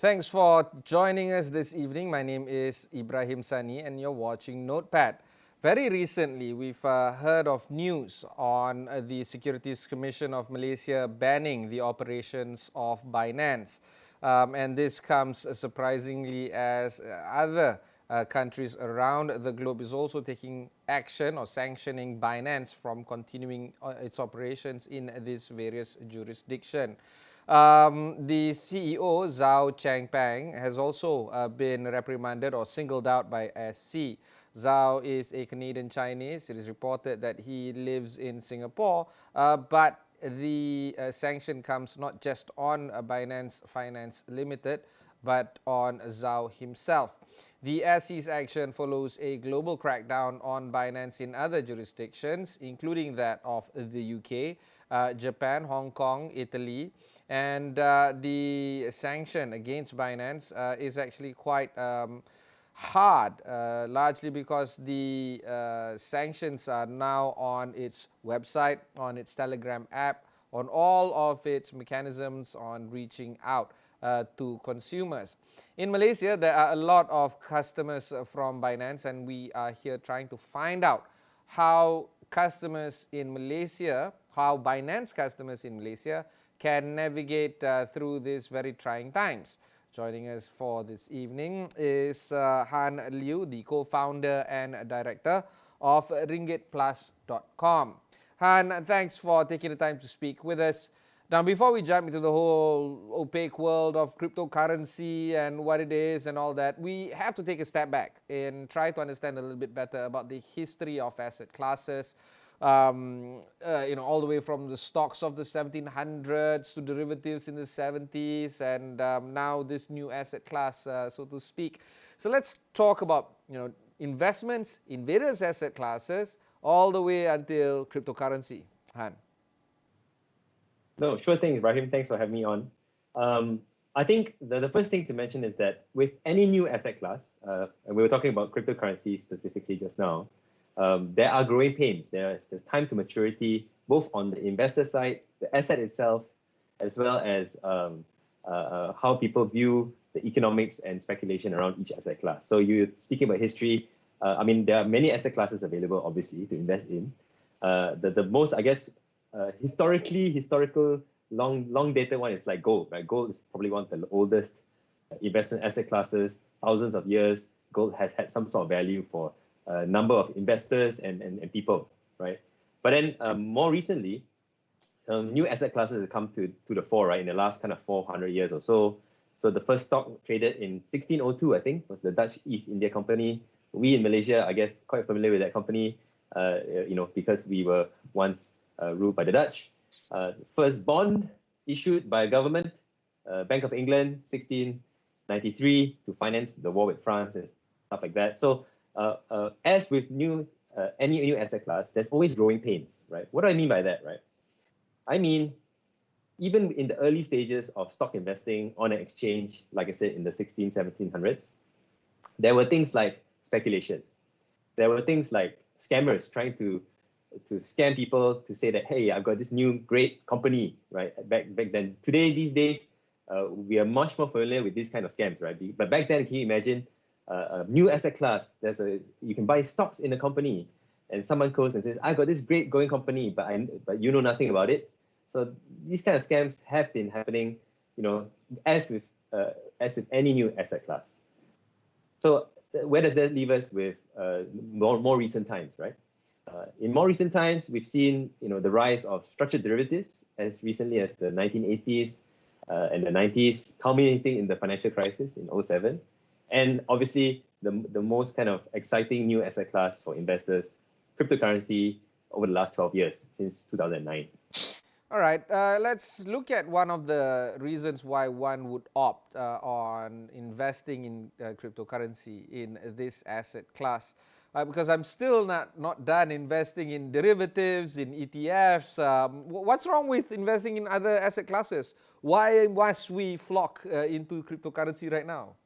Thanks for joining us this evening. My name is Ibrahim Sani and you're watching Notepad. Very recently, we've heard of news on the Securities Commission of Malaysia banning the operations of Binance. And this comes surprisingly as other countries around the globe is also taking action or sanctioning Binance from continuing its operations in these various jurisdictions. The CEO, Zhao Changpeng, has also been reprimanded or singled out by SC. Zhao is a Canadian Chinese. It is reported that he lives in Singapore, but the sanction comes not just on Binance Finance Limited, but on Zhao himself. The SC's action follows a global crackdown on Binance in other jurisdictions, including that of the UK, Japan, Hong Kong, Italy. And the sanction against Binance is actually quite hard, largely because the sanctions are now on its website, on its Telegram app, on all of its mechanisms on reaching out to consumers. In Malaysia, there are a lot of customers from Binance, and we are here trying to find out how customers in Malaysia, how Binance customers in Malaysia can navigate through these very trying times. Joining us for this evening is Han Liew, the co-founder and director of ringgitplus.com. Han, thanks for taking the time to speak with us. Now, before we jump into the whole opaque world of cryptocurrency and what it is and all that, we have to take a step back and try to understand a little bit better about the history of asset classes. All the way from the stocks of the 1700s to derivatives in the 70s, and now this new asset class, so to speak. So let's talk about investments in various asset classes all the way until cryptocurrency. Han. No, sure thing, Ibrahim. Thanks for having me on. I think the first thing to mention is that with any new asset class, and we were talking about cryptocurrency specifically just now, there are growing pains. There's time to maturity, both on the investor side, the asset itself, as well as how people view the economics and speculation around each asset class. So you're speaking about history. There are many asset classes available, obviously, to invest in. The most, I guess, historical, long dated one is like gold, right? Gold is probably one of the oldest investment asset classes, thousands of years. Gold has had some sort of value for a number of investors and people, right? But then more recently, new asset classes have come to the fore, right? In the last kind of 400 years or so. So the first stock traded in 1602, I think, was the Dutch East India Company. We in Malaysia, I guess, quite familiar with that company, because we were once ruled by the Dutch. First bond issued by a government, Bank of England, 1693, to finance the war with France and stuff like that. So as with any new asset class, there's always growing pains, right? What do I mean by that, right? I mean, even in the early stages of stock investing on an exchange, like I said, in the 1700s, there were things like speculation. There were things like scammers trying to scam people to say that, hey, I've got this new great company, right? Back then. These days, we are much more familiar with these kind of scams, right? But back then, can you imagine a new asset class? You can buy stocks in a company, and someone goes and says, "I got this great going company, but you know nothing about it." So these kind of scams have been happening, as with any new asset class. So where does that leave us with more recent times, right? In more recent times, we've seen the rise of structured derivatives as recently as the 1980s and the 90s, culminating in the financial crisis in 2007. And obviously, the most kind of exciting new asset class for investors, cryptocurrency, over the last 12 years, since 2009. All right, let's look at one of the reasons why one would opt on investing in cryptocurrency in this asset class. Because I'm still not done investing in derivatives, in ETFs. What's wrong with investing in other asset classes? Why must we flock into cryptocurrency right now?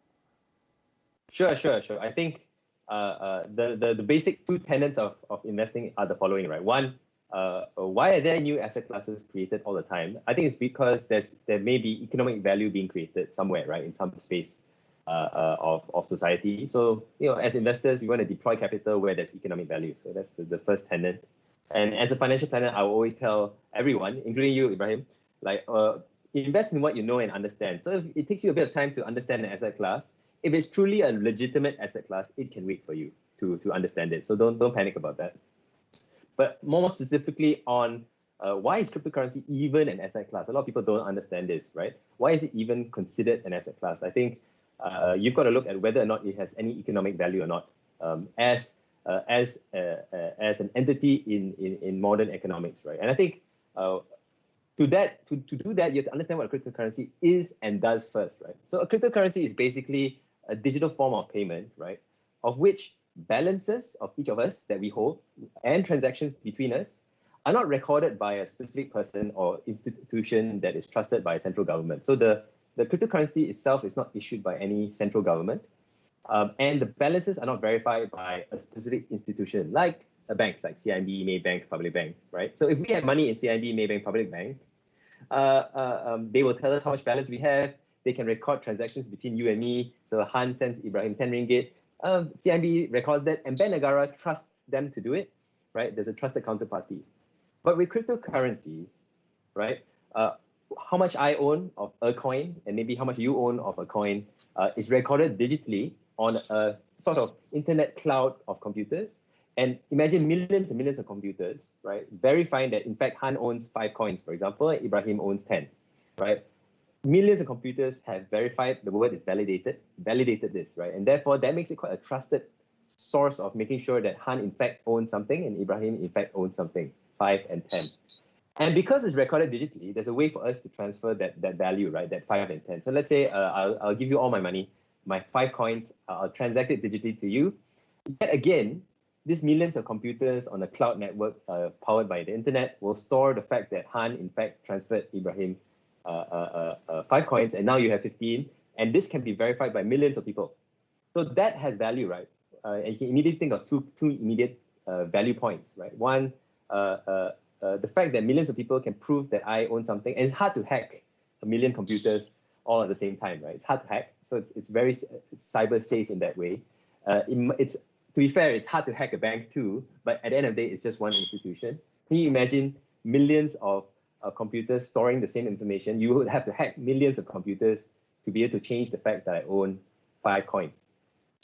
Sure. I think the basic two tenets of investing are the following, right? One, why are there new asset classes created all the time? I think it's because there may be economic value being created somewhere, right, in some space of society. So, as investors, we want to deploy capital where there's economic value. So that's the first tenet. And as a financial planner, I will always tell everyone, including you, Ibrahim, like invest in what you know and understand. So if it takes you a bit of time to understand an asset class, if it's truly a legitimate asset class, it can wait for you to understand it. So don't panic about that. But more specifically on why is cryptocurrency even an asset class? A lot of people don't understand this, right? Why is it even considered an asset class? I think you've got to look at whether or not it has any economic value or not as an entity in modern economics, right? And I think to do that, you have to understand what a cryptocurrency is and does first, right? So a cryptocurrency is basically a digital form of payment, right? Of which balances of each of us that we hold and transactions between us are not recorded by a specific person or institution that is trusted by a central government. So the cryptocurrency itself is not issued by any central government. And the balances are not verified by a specific institution like a bank, like CIMB, Maybank, Public Bank, right? So if we have money in CIMB, Maybank, Public Bank, they will tell us how much balance we have. They can record transactions between you and me. So Han sends Ibrahim 10 ringgit. CIMB records that, and Bank Negara trusts them to do it, right? There's a trusted counterparty. But with cryptocurrencies, right, how much I own of a coin and maybe how much you own of a coin is recorded digitally on a sort of internet cloud of computers. And imagine millions and millions of computers, right, verifying that in fact Han owns 5 coins, for example, Ibrahim owns 10, right? Millions of computers have verified the word is validated this, right? And therefore that makes it quite a trusted source of making sure that Han in fact owns something and Ibrahim in fact owns something, 5 and 10. And because it's recorded digitally, there's a way for us to transfer that value, right? That 5 and 10. So let's say I'll give you all my money, my 5 coins, I'll transact it digitally to you. Yet again, these millions of computers on a cloud network powered by the internet will store the fact that Han in fact transferred Ibrahim 5 coins, and now you have 15, and this can be verified by millions of people. So that has value, right? And you can immediately think of two immediate value points, right? One, the fact that millions of people can prove that I own something, and it's hard to hack a million computers all at the same time, right? It's hard to hack, so it's very cyber safe in that way. To be fair, it's hard to hack a bank too, but at the end of the day, it's just one institution. Can you imagine millions of computers storing the same information? You would have to hack millions of computers to be able to change the fact that I own 5 coins.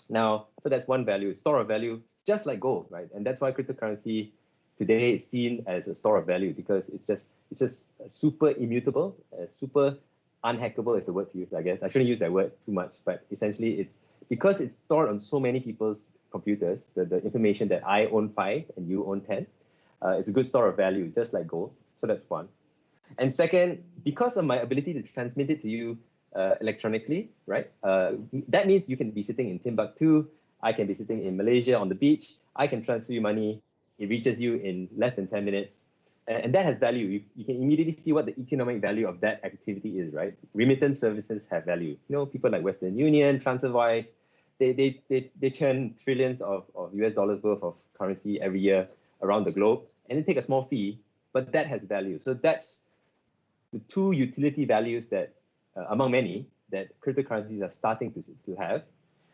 Now, so that's one value, store of value, just like gold, right? And that's why cryptocurrency today is seen as a store of value, because it's just super immutable, super unhackable is the word to use, I guess. I shouldn't use that word too much, but essentially it's because it's stored on so many people's computers, the information that I own 5 and you own 10, it's a good store of value, just like gold. So that's one. And second, because of my ability to transmit it to you electronically, right? That means you can be sitting in Timbuktu, I can be sitting in Malaysia on the beach, I can transfer you money, it reaches you in less than 10 minutes. And that has value. You can immediately see what the economic value of that activity is, right? Remittance services have value. People like Western Union, TransferWise, they churn trillions of US dollars worth of currency every year around the globe, and they take a small fee, but that has value. So that's the 2 utility values that, among many, that cryptocurrencies are starting to have,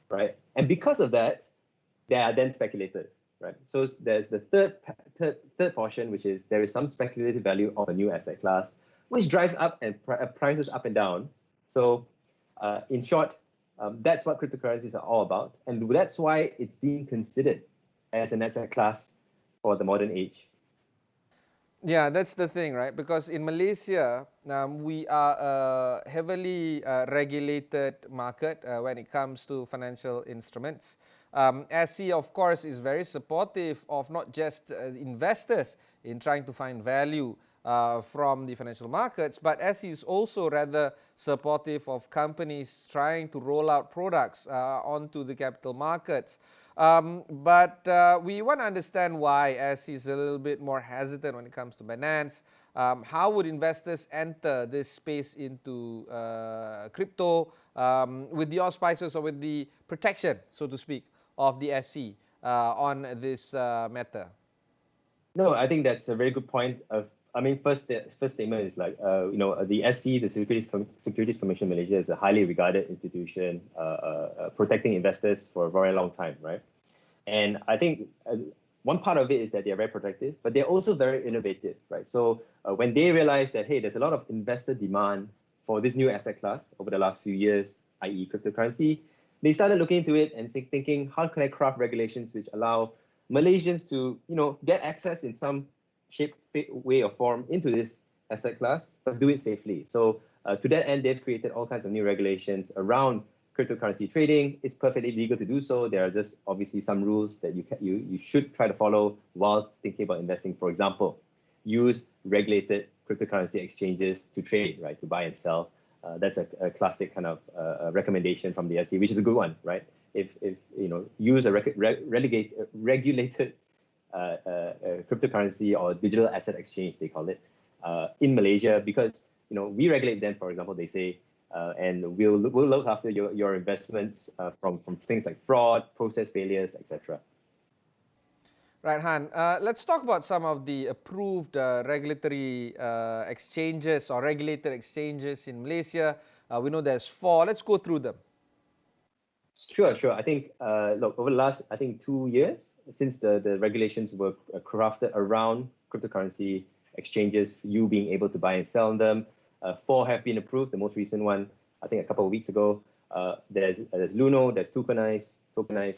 right? And because of that, there are then speculators, right? So there's the third portion, which is there is some speculative value of a new asset class, which drives up and prices up and down. So in short, that's what cryptocurrencies are all about. And that's why it's being considered as an asset class for the modern age. Yeah, that's the thing, right? Because in Malaysia, we are a heavily regulated market when it comes to financial instruments. SC, of course, is very supportive of not just investors in trying to find value from the financial markets, but SC is also rather supportive of companies trying to roll out products onto the capital markets. But we want to understand why SC is a little bit more hesitant when it comes to Binance. How would investors enter this space into crypto with the auspices or with the protection, so to speak, of the SC on this matter? No, I think that's a very good point. I mean, first statement is like, the SC, the Securities Commission Malaysia, is a highly regarded institution, protecting investors for a very long time, right? And I think one part of it is that they're very protective, but they're also very innovative, right? So when they realize that, hey, there's a lot of investor demand for this new asset class over the last few years, i.e. cryptocurrency, they started looking into it and thinking, how can I craft regulations which allow Malaysians to, get access in some shape, way, or form into this asset class, but do it safely. So to that end, they've created all kinds of new regulations around cryptocurrency trading. It's perfectly legal to do so. There are just obviously some rules that you should try to follow while thinking about investing. For example, use regulated cryptocurrency exchanges to trade, right, to buy and sell. That's a classic kind of recommendation from the SC, which is a good one, right? If use a regulated cryptocurrency or digital asset exchange, they call it, in Malaysia, because we regulate them. For example, they say, and we'll look after your investments from things like fraud, process failures, etc. Right, Han. Let's talk about some of the approved regulatory exchanges or regulated exchanges in Malaysia. We know there's 4. Let's go through them. Sure. I think, look, over the last, 2 years, since the regulations were crafted around cryptocurrency exchanges, you being able to buy and sell on them, 4 have been approved. The most recent one, I think a couple of weeks ago, there's Luno, there's Tokenize,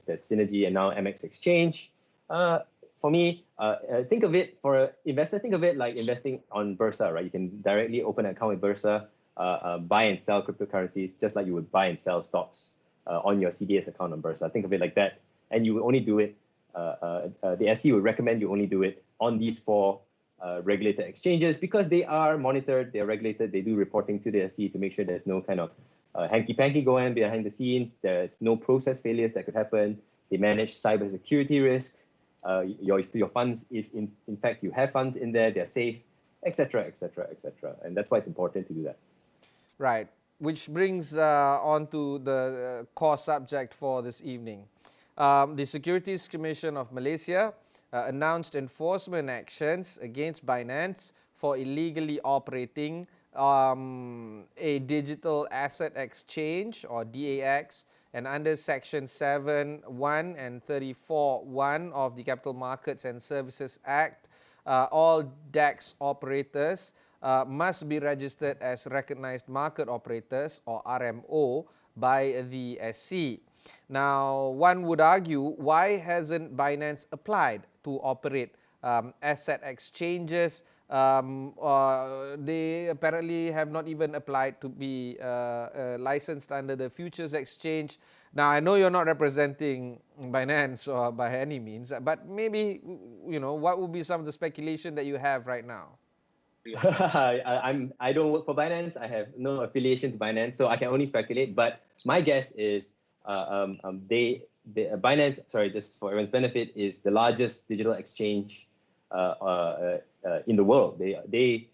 there's Synergy, and now MX Exchange. For me, think of it, for an investor, think of it like investing on Bursa, right? You can directly open an account with Bursa, buy and sell cryptocurrencies, just like you would buy and sell stocks on your CDS account on Bursa. Think of it like that. And you will only do it, the SC would recommend you only do it on these 4 regulated exchanges because they are monitored, they're regulated, they do reporting to the SC to make sure there's no kind of hanky-panky going behind the scenes, there's no process failures that could happen, they manage cybersecurity risks, your funds, if in fact you have funds in there, they're safe, etc., etc., etc. And that's why it's important to do that. Right, which brings on to the core subject for this evening. The Securities Commission of Malaysia announced enforcement actions against Binance for illegally operating a digital asset exchange or DAX, and under Section 7(1) and 34(1) of the Capital Markets and Services Act, all DAX operators must be registered as recognized market operators or RMO by the SC. Now, one would argue, why hasn't Binance applied to operate asset exchanges? They apparently have not even applied to be licensed under the Futures Exchange. Now, I know you're not representing Binance or by any means, but maybe, what would be some of the speculation that you have right now? I don't work for Binance. I have no affiliation to Binance, so I can only speculate. But my guess is Binance, sorry, just for everyone's benefit, is the largest digital exchange in the world. They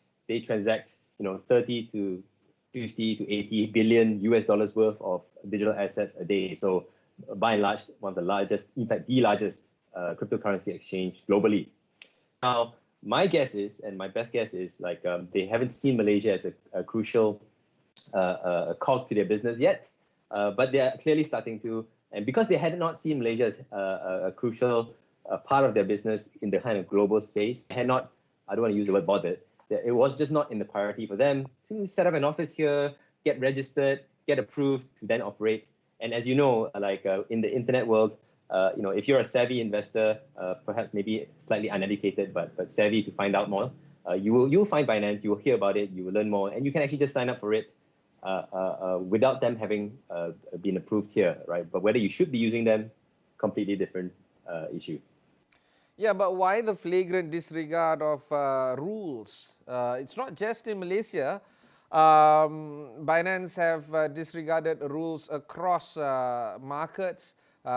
transact 30 to 50 to 80 billion US dollars worth of digital assets a day. So by and large, one of the largest, in fact, the largest cryptocurrency exchange globally. Now, my guess is, and my best guess is, like they haven't seen Malaysia as a crucial cog to their business yet, but they are clearly starting to. And because they had not seen Malaysia as a crucial part of their business in the kind of global space, they had not, I don't want to use the word bothered, it was just not in the priority for them to set up an office here, get registered, get approved to then operate. And as you know, like in the internet world, if you're a savvy investor, perhaps maybe slightly uneducated, but savvy to find out more, you'll find Binance, you will hear about it, you will learn more, and you can actually just sign up for it without them having been approved here, right? But whether you should be using them, completely different issue. Yeah, but why the flagrant disregard of rules? It's not just in Malaysia. Binance have disregarded rules across markets,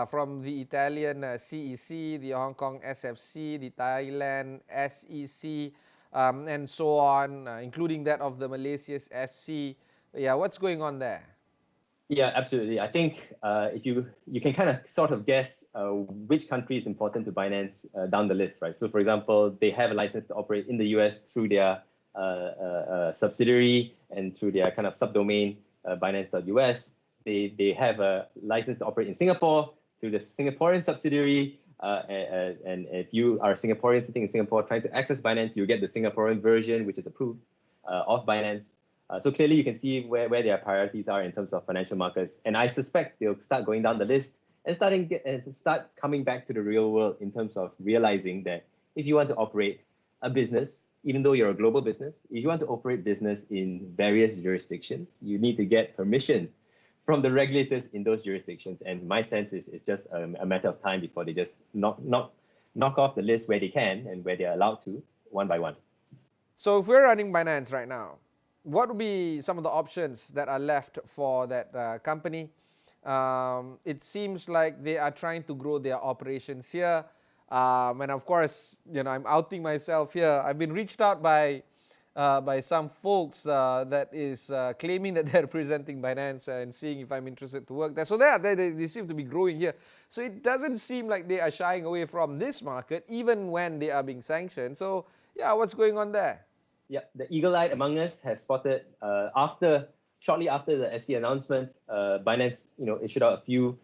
from the Italian CEC, the Hong Kong SFC, the Thailand SEC, and so on, including that of the Malaysia's SC. Yeah, what's going on there? Yeah, absolutely. I think if you can kind of sort of guess which country is important to Binance down the list, right? So, for example, they have a license to operate in the US through their subsidiary and through their kind of subdomain Binance.us. They have a license to operate in Singapore through the Singaporean subsidiary. And if you are a Singaporean sitting in Singapore trying to access Binance, you get the Singaporean version, which is approved of Binance. So clearly you can see where their priorities are in terms of financial markets. And I suspect they'll start going down the list and start coming back to the real world in terms of realizing that if you want to operate a business, even though you're a global business, if you want to operate business in various jurisdictions, you need to get permission from the regulators in those jurisdictions. And my sense is it's just a matter of time before they just knock off the list where they can and where they're allowed to, one by one. So if we're running Binance right now, what would be some of the options that are left for that company? It seems like they are trying to grow their operations here. And of course, I'm outing myself here. I've been reached out by some folks that is claiming that they're representing Binance and seeing if I'm interested to work there. So they seem to be growing here. So it doesn't seem like they are shying away from this market, even when they are being sanctioned. So yeah, what's going on there? Yeah, the eagle-eyed among us have spotted shortly after the SC announcement, Binance issued out a few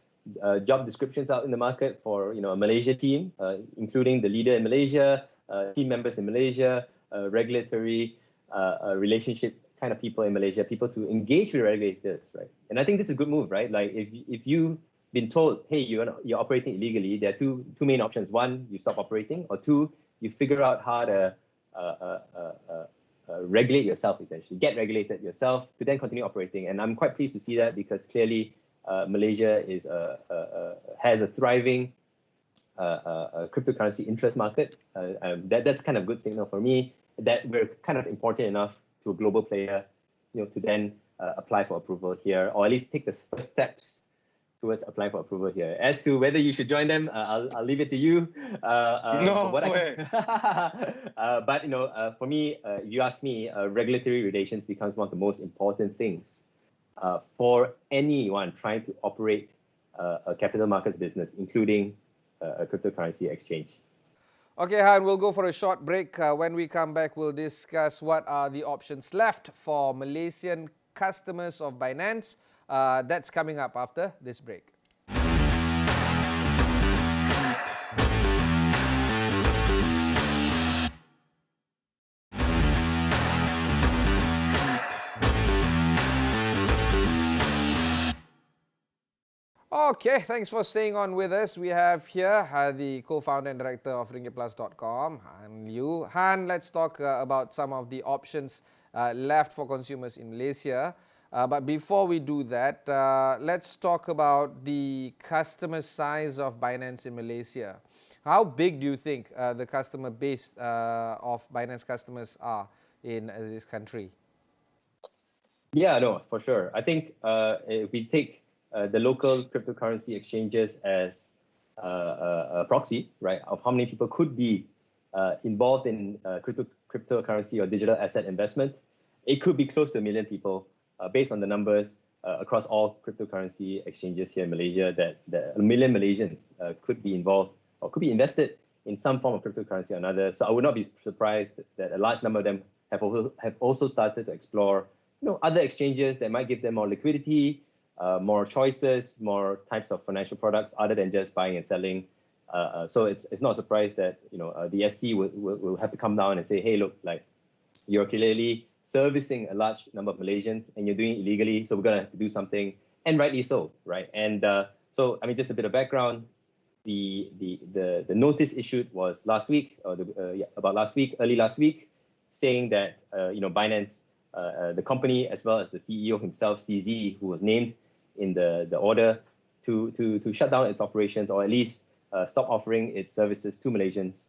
job descriptions out in the market for a Malaysia team, including the leader in Malaysia, team members in Malaysia, regulatory relationship kind of people in Malaysia, people to engage with regulators, right? And I think this is a good move, right? Like if you've been told, hey, you're operating illegally, there are two main options. One, you stop operating, or two, you figure out how to regulate yourself, essentially, get regulated yourself to then continue operating. And I'm quite pleased to see that because clearly Malaysia has a thriving cryptocurrency interest market. That's kind of a good signal for me that we're kind of important enough to a global player, to then apply for approval here, or at least take the first steps towards applying for approval here. As to whether you should join them, I'll leave it to you. No way. But for me, if you ask me, regulatory relations becomes one of the most important things for anyone trying to operate a capital markets business, including a cryptocurrency exchange. Okay, Han, we'll go for a short break. When we come back, we'll discuss what are the options left for Malaysian customers of Binance. That's coming up after this break. Okay, thanks for staying on with us. We have here the co-founder and director of ringgitplus.com, Liew. Han, let's talk about some of the options left for consumers in Malaysia. But before we do that, let's talk about the customer size of Binance in Malaysia. How big do you think the customer base of Binance customers are in this country? Yeah, no, for sure. I think if we take the local cryptocurrency exchanges as a proxy, right, of how many people could be involved in cryptocurrency or digital asset investment, it could be close to 1 million people based on the numbers across all cryptocurrency exchanges here in Malaysia, that 1 million Malaysians could be involved or could be invested in some form of cryptocurrency or another. So I would not be surprised that a large number of them have also started to explore other exchanges that might give them more liquidity, more choices, more types of financial products other than just buying and selling. So it's not a surprise that the SC will have to come down and say, hey, look, like you're clearly servicing a large number of Malaysians and you're doing it illegally, so we're gonna have to do something, and rightly so, right? And so I mean, just a bit of background. The notice issued was last week, or early last week, saying that Binance, the company, as well as the CEO himself, CZ, who was named in the order to shut down its operations, or at least stop offering its services to Malaysians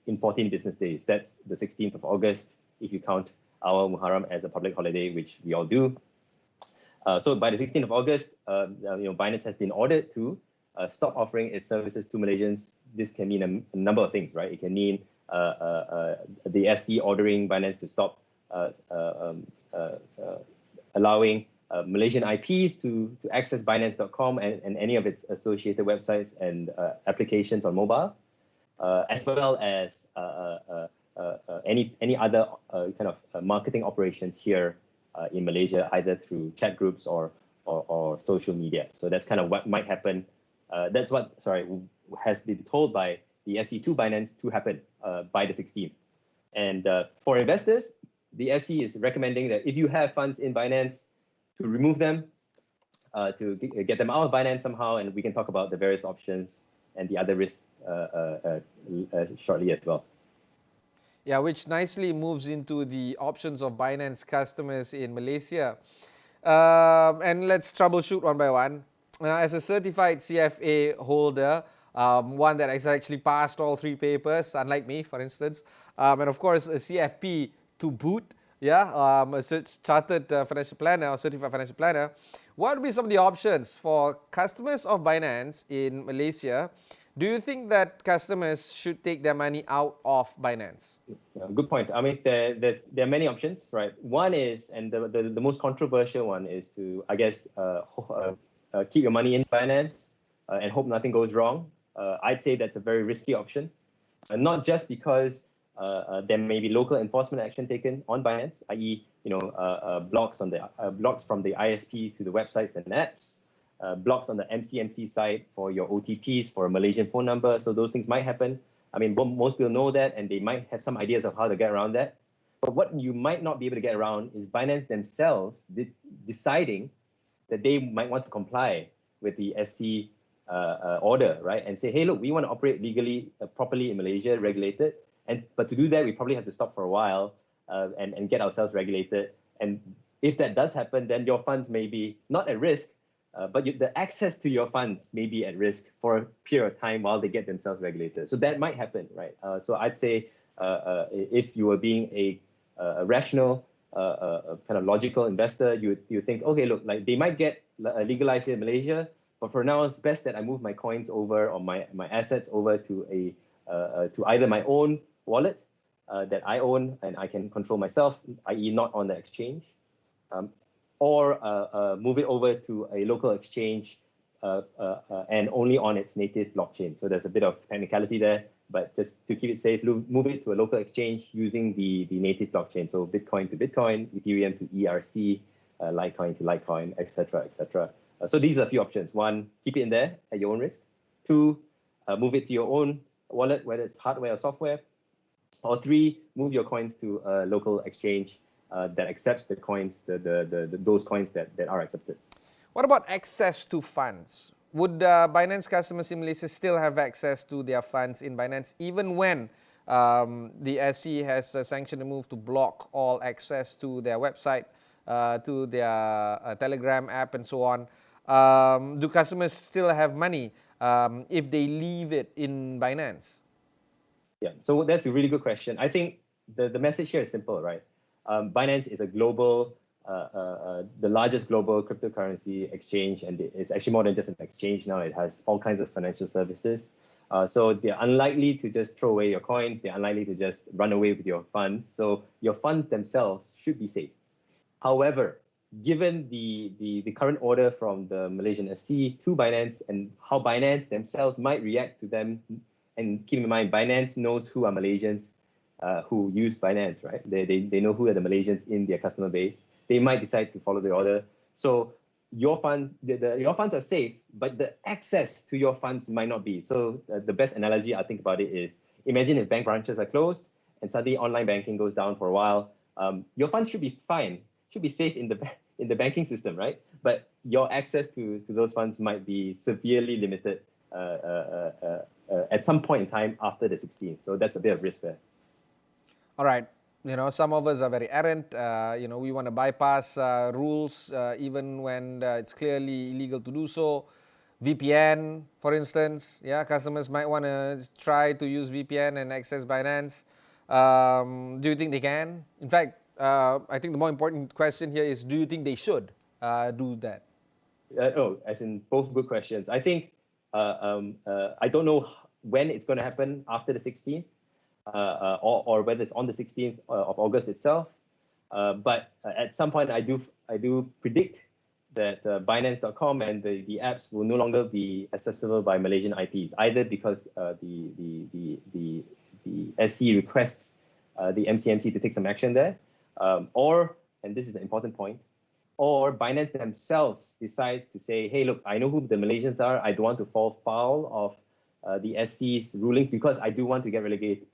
in 14 business days. That's the 16th of August, if you count our Muharram as a public holiday, which we all do. So by the 16th of August, Binance has been ordered to stop offering its services to Malaysians. This can mean a number of things, right? It can mean the SC ordering Binance to stop allowing Malaysian IPs to access Binance.com and any of its associated websites and applications on mobile, as well as any other kind of marketing operations here in Malaysia, either through chat groups or social media. So that's kind of what might happen. That's what, has been told by the SE to Binance to happen by the 16th. And for investors, the SE is recommending that if you have funds in Binance, to remove them, to get them out of Binance somehow, and we can talk about the various options and the other risks shortly as well. Yeah, which nicely moves into the options of Binance customers in Malaysia. And let's troubleshoot one by one. As a certified CFA holder, one that has actually passed all 3 papers, unlike me, for instance, and of course a CFP to boot, a chartered financial planner or certified financial planner, what would be some of the options for customers of Binance in Malaysia? Do you think that customers should take their money out of Binance? Yeah, good point. I mean, there are many options, right? One is, and the most controversial one is to, I guess, keep your money in Binance and hope nothing goes wrong. I'd say that's a very risky option, not just because there may be local enforcement action taken on Binance, i.e., blocks from the ISP to the websites and apps. Blocks on the MCMC site for your OTPs for a Malaysian phone number. So those things might happen. I mean, most people know that, and they might have some ideas of how to get around that. But what you might not be able to get around is Binance themselves deciding that they might want to comply with the SC order, right? And say, hey, look, we want to operate legally, properly in Malaysia, regulated. But to do that, we probably have to stop for a while and get ourselves regulated. And if that does happen, then your funds may be not at risk, but the access to your funds may be at risk for a period of time while they get themselves regulated. So that might happen, right? So I'd say if you were being a rational, kind of logical investor, you think, okay, look, like they might get legalized here in Malaysia, but for now, it's best that I move my coins over or my assets over to to either my own wallet that I own and I can control myself, i.e. not on the exchange, or move it over to a local exchange and only on its native blockchain. So there's a bit of technicality there, but just to keep it safe, move it to a local exchange using the native blockchain. So Bitcoin to Bitcoin, Ethereum to ERC, Litecoin to Litecoin, etc., etc. So these are a few options. 1, keep it in there at your own risk. 2, move it to your own wallet, whether it's hardware or software. Or 3, move your coins to a local exchange that accepts the coins, those coins that are accepted. What about access to funds? Would Binance customers in Malaysia still have access to their funds in Binance even when the SC has sanctioned a move to block all access to their website, to their Telegram app and so on? Do customers still have money if they leave it in Binance? Yeah, so that's a really good question. I think the message here is simple, right? Binance is a global, the largest global cryptocurrency exchange, and it's actually more than just an exchange now. It has all kinds of financial services. So they're unlikely to just throw away your coins. They're unlikely to just run away with your funds. So your funds themselves should be safe. However, given the current order from the Malaysian SC to Binance and how Binance themselves might react to them, and keep in mind, Binance knows who are Malaysians who use Binance, right? They know who are the Malaysians in their customer base. They might decide to follow the order. So your funds are safe, but the access to your funds might not be. So the best analogy I think about it is, imagine if bank branches are closed and suddenly online banking goes down for a while. Your funds should be fine, should be safe in the banking system, right? But your access to those funds might be severely limited at some point in time after the 16th. So that's a bit of risk there. All right. Some of us are very errant. We want to bypass rules even when it's clearly illegal to do so. VPN, for instance. Yeah, customers might want to try to use VPN and access Binance. Do you think they can? In fact, I think the more important question here is, do you think they should do that? As in both good questions. I think I don't know when it's going to happen after the 16th. Or whether it's on the 16th of August itself. But at some point, I do predict Binance.com and the apps will no longer be accessible by Malaysian IPs, either because the SC requests the MCMC to take some action there, or, and this is the important point, or Binance themselves decides to say, hey, look, I know who the Malaysians are. I don't want to fall foul of the SC's rulings because I do want to get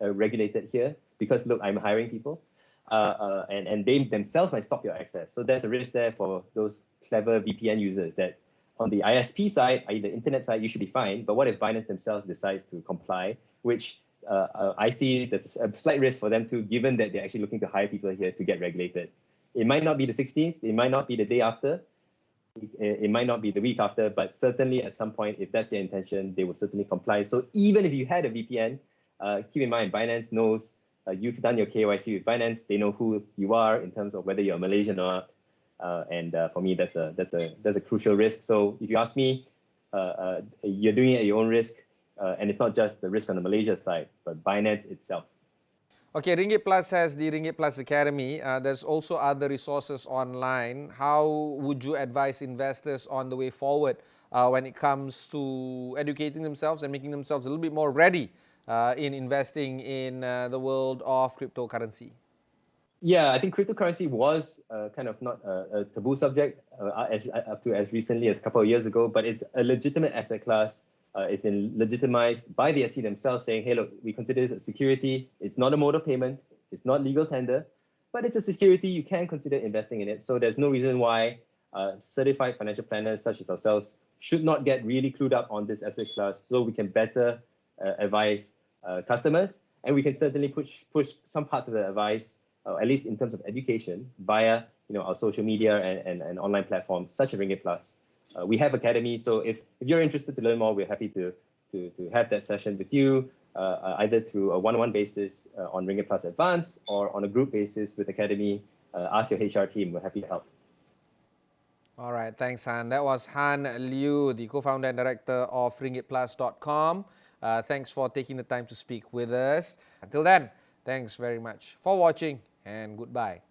regulated here because, look, I'm hiring people. And they themselves might stop your access. So there's a risk there for those clever VPN users that on the ISP side, i.e. the internet side, you should be fine. But what if Binance themselves decides to comply, which I see there's a slight risk for them too, given that they're actually looking to hire people here to get regulated. It might not be the 16th, it might not be the day after, it might not be the week after, but certainly at some point, if that's their intention, they will certainly comply. So even if you had a VPN, keep in mind, Binance knows you've done your KYC with Binance. They know who you are in terms of whether you're Malaysian or not. And for me, that's a crucial risk. So if you ask me, you're doing it at your own risk. And it's not just the risk on the Malaysia side, but Binance itself. Okay, Ringgit Plus has the Ringgit Plus Academy. There's also other resources online. How would you advise investors on the way forward when it comes to educating themselves and making themselves a little bit more ready in investing in the world of cryptocurrency? Yeah, I think cryptocurrency was kind of not a taboo subject up to as recently as a couple of years ago, but it's a legitimate asset class. It's been legitimized by the SC themselves saying, hey, look, we consider this a security. It's not a mode of payment. It's not legal tender, but it's a security. You can consider investing in it. So there's no reason why certified financial planners such as ourselves should not get really clued up on this asset class so we can better advise customers. And we can certainly push some parts of the advice, at least in terms of education, via our social media and online platforms such as Ringgit Plus. We have Academy, so if you're interested to learn more, we're happy to have that session with you, either through a one-on-one basis on Ringgit Plus Advanced or on a group basis with Academy. Ask your HR team, we're happy to help. All right, thanks, Han. That was Han Liew, the co-founder and director of ringgitplus.com. Thanks for taking the time to speak with us. Until then, thanks very much for watching and goodbye.